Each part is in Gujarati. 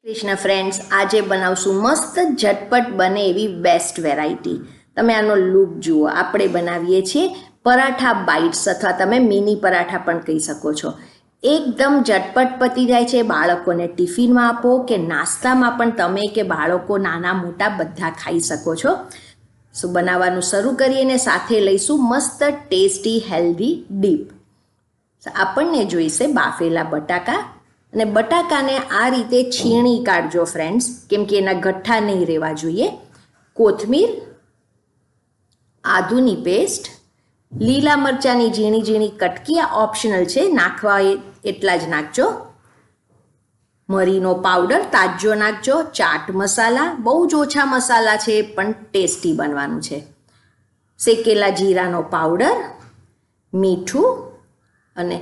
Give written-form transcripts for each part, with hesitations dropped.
કૃષ્ણ ફ્રેન્ડ્સ, આજે બનાવશું મસ્ત ઝટપટ બને એવી બેસ્ટ વેરાયટી. તમે આનો લુક જુઓ. આપણે બનાવીએ છીએ પરાઠા બાઇટ્સ અથવા તમે મિની પરાઠા પણ કહી શકો છો. એકદમ ઝટપટ પતી જાય છે. બાળકોને ટિફિનમાં આપો કે નાસ્તામાં પણ તમે કે બાળકો નાના મોટા બધા ખાઈ શકો છો. સો બનાવવાનું શરૂ કરીને સાથે લઈશું મસ્ત ટેસ્ટી હેલ્ધી ડીપ. આપણને જોઈશે બાફેલા બટાકા, અને બટાકાને આ રીતે છીણી કાઢજો ફ્રેન્ડ્સ, કેમ કે એના ગઠ્ઠા નહીં રહેવા જોઈએ. કોથમીર, આદુની પેસ્ટ, લીલા મરચાંની ઝીણી ઝીણી કટકી, આ ઓપ્શનલ છે, નાખવા એટલા જ નાખજો. મરીનો પાવડર તાજો નાખજો. ચાટ મસાલા, બહુ જ ઓછા મસાલા છે પણ ટેસ્ટી બનવાનું છે. શેકેલા જીરાનો પાવડર, મીઠું, અને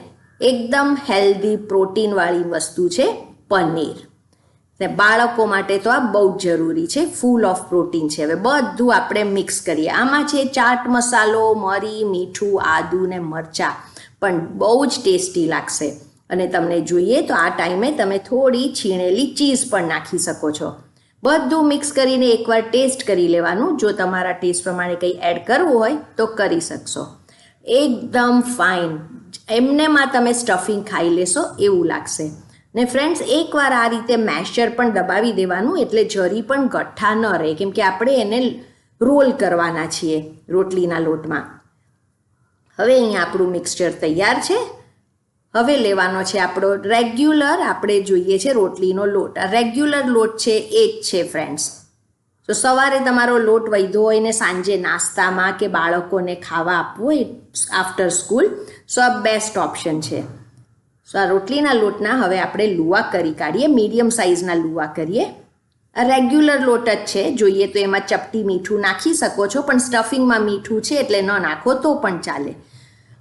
એકદમ હેલ્ધી પ્રોટીનવાળી વસ્તુ છે પનીર. ને બાળકો માટે તો આ બહુ જ જરૂરી છે, ફૂલ ઓફ પ્રોટીન છે. હવે બધું આપણે મિક્સ કરીએ. આમાં છે ચાટ મસાલો, મરી, મીઠું, આદુ ને મરચાં, પણ બહુ જ ટેસ્ટી લાગશે. અને તમને જોઈએ તો આ ટાઈમે તમે થોડી છીણેલી ચીઝ પણ નાખી શકો છો. બધું મિક્સ કરીને એકવાર ટેસ્ટ કરી લેવાનું. જો તમારા ટેસ્ટ પ્રમાણે કંઈ એડ કરવું હોય તો કરી શકશો. એકદમ ફાઇન, એમનેમાં તમે સ્ટફિંગ ખાઈ લેશો એવું લાગશે. ને ફ્રેન્ડ્સ, એકવાર આ રીતે મેશર પણ દબાવી દેવાનું, એટલે જરી પણ ગઠ્ઠા ન રહે, કેમ કે આપણે એને રોલ કરવાના છીએ રોટલીના લોટમાં. હવે અહીંયા આપણું મિક્સચર તૈયાર છે. હવે લેવાનો છે આપણો રેગ્યુલર, આપણે જોઈએ છે રોટલીનો લોટ. આ રેગ્યુલર લોટ છે એ જ છે ફ્રેન્ડ્સ. તો સવારે તમારો લોટ વધ્યો હોય ને સાંજે નાસ્તામાં કે બાળકોને ખાવા આપવું હોય આફ્ટર સ્કૂલ, સો આ બેસ્ટ ઓપ્શન છે. સો આ રોટલીના લોટના હવે આપણે લુવા કરી કાઢીએ. મીડિયમ સાઇઝના લુવા કરીએ. આ રેગ્યુલર લોટ જ છે, જોઈએ તો એમાં ચપટી મીઠું નાખી શકો છો, પણ સ્ટફિંગમાં મીઠું છે એટલે ન નાખો તો પણ ચાલે.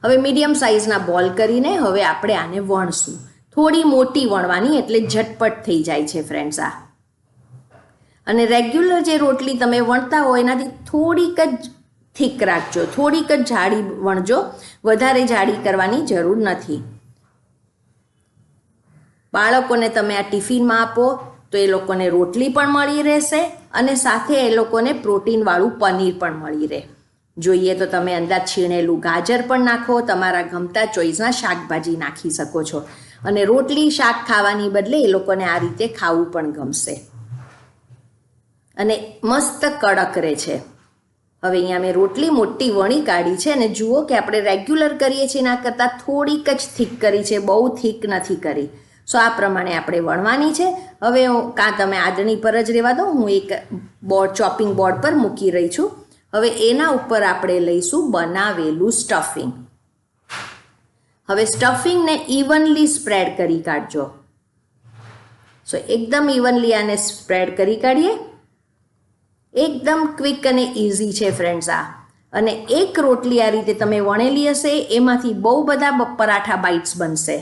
હવે મીડિયમ સાઇઝના બોલ કરીને હવે આપણે આને વણશું. થોડી મોટી વણવાની, એટલે ઝટપટ થઈ જાય છે ફ્રેન્ડ્સ આ. અને રેગ્યુલર જે રોટલી તમે વણતા હોય એનાથી થોડીક જ થીક રાખજો, થોડીક જ જાડી વણજો, વધારે જાડી કરવાની જરૂર નથી. બાળકોને તમે આ ટિફિનમાં આપો તો એ લોકોને રોટલી પણ મળી રહેશે અને સાથે એ લોકોને પ્રોટીનવાળું પનીર પણ મળી રહે. જોઈએ તો તમે અંદર છીણેલું ગાજર પણ નાખો, તમારા ગમતા ચોઈસના શાકભાજી નાખી શકો છો. અને રોટલી શાક ખાવાની બદલે એ લોકોને આ રીતે ખાવું પણ ગમશે. અને મસ્ત કડક રહે છે. હવે અહીંયા મેં રોટલી મોટી વણી કાઢી છે, અને જુઓ કે આપણે રેગ્યુલર કરીએ છીએ એના કરતાં થોડીક જ થીક કરી છે, બહુ થીક નથી કરી. સો આ પ્રમાણે આપણે વણવાની છે. હવે કાં તમે આદણી પર જ રહેવા દો, હું એક ચોપિંગ બોર્ડ પર મૂકી રહી છું. હવે એના ઉપર આપણે લઈશું બનાવેલું સ્ટફિંગ. હવે સ્ટફિંગને ઇવનલી સ્પ્રેડ કરી કાઢજો. સો એકદમ ઇવનલી આને સ્પ્રેડ કરી કાઢીએ. એકદમ ક્વિક અને ઇઝી છે ફ્રેન્ડ્સ આ. અને એક રોટલી આ રીતે તમે વણેલી હશે એમાંથી બહુ બધા પરાઠા બાઇટ્સ બનશે.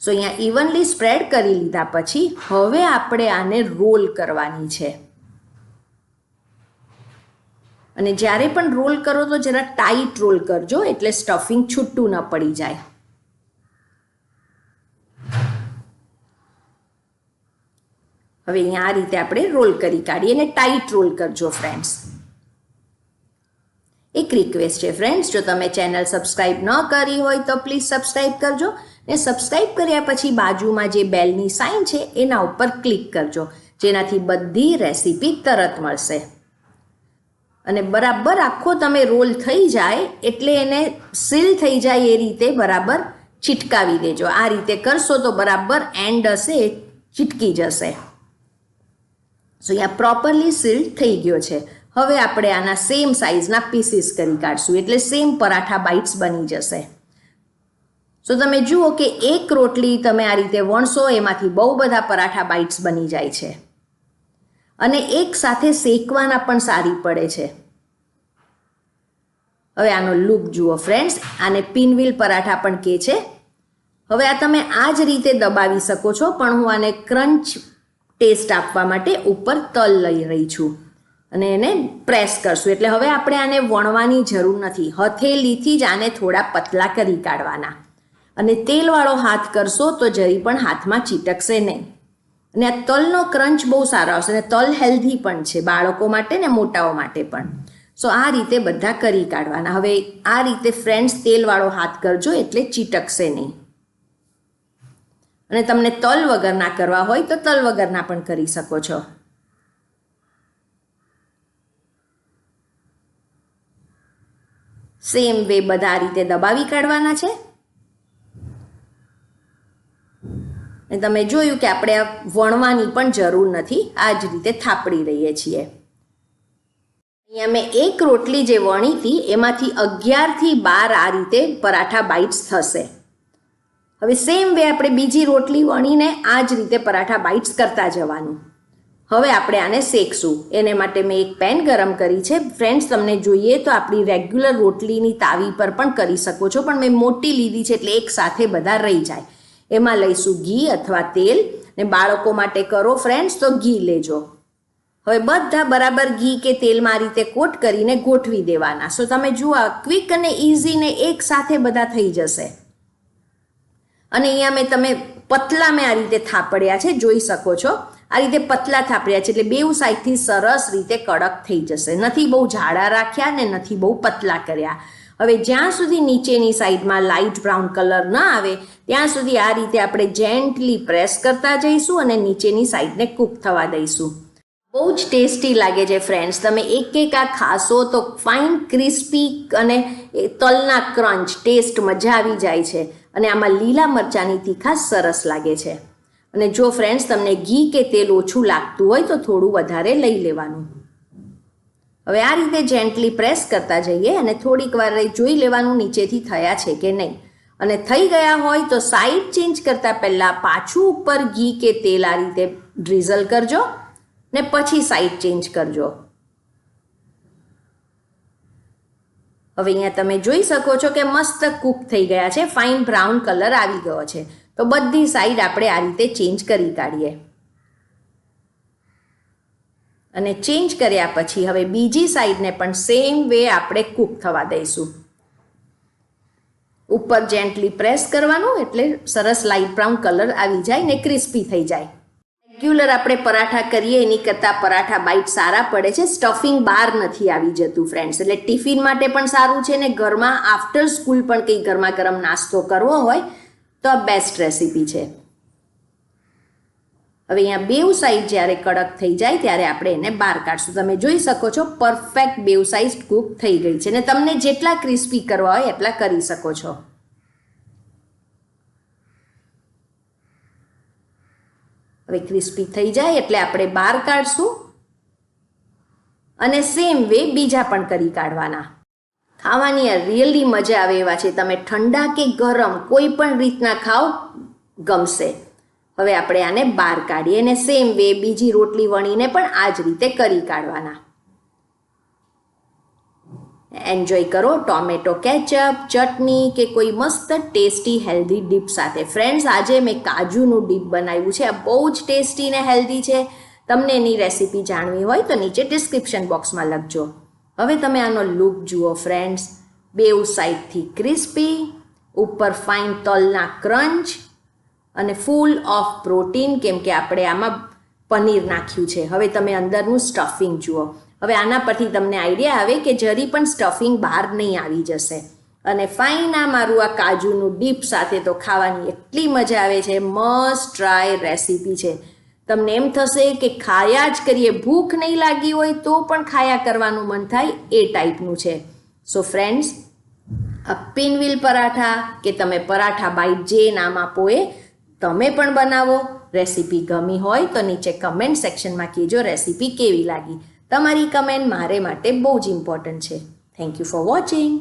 સો અહીંયા ઇવનલી સ્પ્રેડ કરી લીધા પછી હવે આપણે આને રોલ કરવાની છે. અને જ્યારે પણ રોલ કરો તો જરા ટાઈટ રોલ કરજો, એટલે સ્ટફિંગ છૂટું ન પડી જાય. હવે અહીંયા આ રીતે આપણે રોલ કરી કાઢીએ, અને ટાઈટ રોલ કરજો ફ્રેન્ડ્સ. એક રિક્વેસ્ટ છે ફ્રેન્ડ્સ, જો તમે ચેનલ સબસ્ક્રાઈબ ન કરી હોય તો પ્લીઝ સબસ્ક્રાઈબ કરજો. ને સબસ્ક્રાઈબ કર્યા પછી બાજુમાં જે બેલની સાઇન છે એના ઉપર ક્લિક કરજો, જેનાથી બધી રેસીપી તરત મળશે. અને બરાબર આખો તમે રોલ થઈ જાય એટલે એને સીલ થઈ જાય એ રીતે બરાબર ચીટકાવી દેજો. આ રીતે કરશો તો બરાબર એન્ડ હશે ચીટકી જશે. સો અહીંયા પ્રોપરલી સીલ થઈ ગયો છે. હવે આપણે આના સેમ સાઇઝના પીસીસ કરી કાઢશું, એટલે સેમ પરાઠા બાઇટ્સ બની જશે. સો તમે જુઓ કે એક રોટલી તમે આ રીતે વણશો એમાંથી બહુ બધા પરાઠા બાઇટ્સ બની જાય છે. અને એક સાથે શેકવાના પણ સારી પડે છે. હવે આનો લુક જુઓ ફ્રેન્ડ્સ, આને પિનવ્હીલ પરાઠા પણ કહે છે. હવે આ તમે આ જ રીતે દબાવી શકો છો, પણ હું આને ક્રંચ ટેસ્ટ આપવા માટે ઉપર તલ લઈ રહી છું અને એને પ્રેસ કરશું. એટલે હવે આપણે આને વણવાની જરૂર નથી, હથેળીથી જ આને થોડા પતલા કરી કાઢવાના. અને તેલવાળો હાથ કરશો તો જરી પણ હાથમાં ચીટકશે નહીં. અને આ તલનો ક્રંચ બહુ સારો આવશે અને તલ હેલ્ધી પણ છે બાળકો માટે ને મોટાઓ માટે પણ. સો આ રીતે બધા કરી કાઢવાના. હવે આ રીતે ફ્રેન્ડ્સ તેલવાળો હાથ કરજો એટલે ચીટકશે નહીં. અને તમને તલ વગરના કરવા હોય તો તલ વગરના પણ કરી શકો છો. સેમ વે બધા આ રીતે દબાવી કાઢવાના છે. અને તમે જોયું કે આપણે આ વણવાની પણ જરૂર નથી, આ જ રીતે થાપડી રહીએ છીએ. અહીંયા મેં એક રોટલી જે વણી હતી એમાંથી 11 થી 12 આ રીતે પરાઠા બાઇટ્સ થશે. હવે સેમ વે આપણે બીજી રોટલી વણીને આ જ રીતે પરાઠા બાઇટ્સ કરતા જવાનું. હવે આપણે આને શેકશું. એને માટે મેં એક પેન ગરમ કરી છે. ફ્રેન્ડ્સ, તમને જોઈએ તો આપણી રેગ્યુલર રોટલીની તાવી પર પણ કરી શકો છો, પણ મેં મોટી લીધી છે એટલે એક સાથે બધા રહી જાય. એમાં લઈશું ઘી અથવા તેલ. ને બાળકો માટે કરો ફ્રેન્ડ્સ તો ઘી લેજો. હવે બધા બરાબર ઘી કે તેલમાં આ રીતે કોટ કરીને ગોઠવી દેવાના. સો તમે જુઓ ક્વિક અને ઇઝી ને એક સાથે બધા થઈ જશે. અને અહીંયા તમે પતલા મેં આ રીતે થાપડ્યા છે, જોઈ શકો છો. આ રીતે પતલા થાપડ્યા છે એટલે બેઉ સાઈડથી સરસ રીતે કડક થઈ જશે. નથી બહુ જાડા રાખ્યા ને નથી બહુ પતલા કર્યા. હવે જ્યાં સુધી નીચેની સાઈડમાં લાઇટ બ્રાઉન કલર ન આવે ત્યાં સુધી આ રીતે આપણે જેન્ટલી પ્રેસ કરતા જઈશું અને નીચેની સાઈડને કૂક થવા દઈશું. બહુ જ ટેસ્ટી લાગે છે ફ્રેન્ડ્સ. તમે એક આ ખાશો તો ફાઇન ક્રિસ્પી અને તલના ક્રંચ ટેસ્ટ મજા આવી જાય છે. અને આમાં લીલા મરચાંની તીખાશ સરસ લાગે છે. અને જો ફ્રેન્ડ્સ તમને ઘી કે તેલ ઓછું લાગતું હોય તો થોડું વધારે લઈ લેવાનું. હવે આ રીતે જેન્ટલી પ્રેસ કરતા જઈએ અને થોડીક વાર જોઈ લેવાનું નીચેથી થયા છે કે નહીં. અને થઈ ગયા હોય તો સાઈડ ચેન્જ કરતા પહેલાં પાછું ઉપર ઘી કે તેલ આ રીતે ડ્રીઝલ કરજો ને પછી સાઈડ ચેન્જ કરજો. હવે અહીંયા તમે જોઈ શકો છો કે મસ્ત કૂક થઈ ગયા છે, ફાઇન બ્રાઉન કલર આવી ગયો છે. તો બધી સાઈડ આપણે આ રીતે ચેન્જ કરી કાઢીએ. અને ચેન્જ કર્યા પછી હવે બીજી સાઈડને પણ સેમ વે આપણે કૂક થવા દઈશું. ઉપર જેન્ટલી પ્રેસ કરવાનું એટલે સરસ લાઇટ બ્રાઉન કલર આવી જાય ને ક્રિસ્પી થઈ જાય. રેગ્યુલર આપણે પરાઠા કરીએ એની કરતાં પરાઠા બાઇટ સારા પડે છે. સ્ટફિંગ બહાર નથી આવી જતું ફ્રેન્ડ્સ. એટલે ટિફિન માટે પણ સારું છે ને ઘરમાં આફ્ટર સ્કૂલ પણ કંઈ ગરમા ગરમ નાસ્તો કરવો હોય તો આ બેસ્ટ રેસીપી છે. હવે અહીંયા બેઉ સાઈડ જ્યારે કડક થઈ જાય ત્યારે આપણે એને બહાર કાઢશું. તમે જોઈ શકો છો પરફેક્ટ બેઉ સાઈડ કૂક થઈ ગઈ છે. ને તમને જેટલા ક્રિસ્પી કરવા હોય એટલા કરી શકો છો. હવે ક્રિસ્પી થઈ જાય એટલે આપણે બહાર કાઢશું અને સેમ વે બીજા પણ કરી કાઢવાના. ખાવાની આ રિયલી મજા આવે એવા છે. તમે ઠંડા કે ગરમ કોઈ પણ રીતના ખાઓ ગમશે. હવે આપણે આને બહાર કાઢીએ અને સેમ વે બીજી રોટલી વણીને પણ આ જ રીતે કરી કાઢવાના. એન્જોય કરો ટોમેટો કેચઅપ, ચટણી કે કોઈ મસ્ત ટેસ્ટી હેલ્ધી ડીપ સાથે. ફ્રેન્ડ્સ, આજે મેં કાજુનું ડીપ બનાવ્યું છે. આ બહુ જ ટેસ્ટી ને હેલ્ધી છે. તમને એની રેસીપી જાણવી હોય તો નીચે ડિસ્ક્રિપ્શન બોક્સમાં લખજો. હવે તમે આનો લુક જુઓ ફ્રેન્ડ્સ. બેઉ સાઈડથી ક્રિસ્પી, ઉપર ફાઇન તલના ક્રંચ અને ફૂલ ઓફ પ્રોટીન કેમ કે આપણે આમાં પનીર નાખ્યું છે. હવે તમે અંદરનું સ્ટફિંગ જુઓ. હવે આના પરથી તમને આઈડિયા આવે કે જરી પણ સ્ટફિંગ બહાર નહીં આવી જશે. અને ફાઇન આ મારું આ કાજુનું ડીપ સાથે તો ખાવાની એટલી મજા આવે છે. મસ્ટ ટ્રાય રેસીપી છે. તમને એમ થશે કે ખાયા જ કરીએ, ભૂખ નહીં લાગી હોય તો પણ ખાયા કરવાનું મન થાય એ ટાઈપનું છે. સો ફ્રેન્ડ્સ, આ પિનવ્હીલ પરાઠા કે તમે પરાઠા બાઇટ જે નામ આપો એ તમે પણ બનાવો. રેસીપી ગમી હોય તો નીચે કમેન્ટ સેક્શનમાં કહેજો રેસીપી કેવી લાગી. તમારી કમેન્ટ મારે માટે બહુ જ ઇમ્પોર્ટન્ટ છે. Thank you for watching.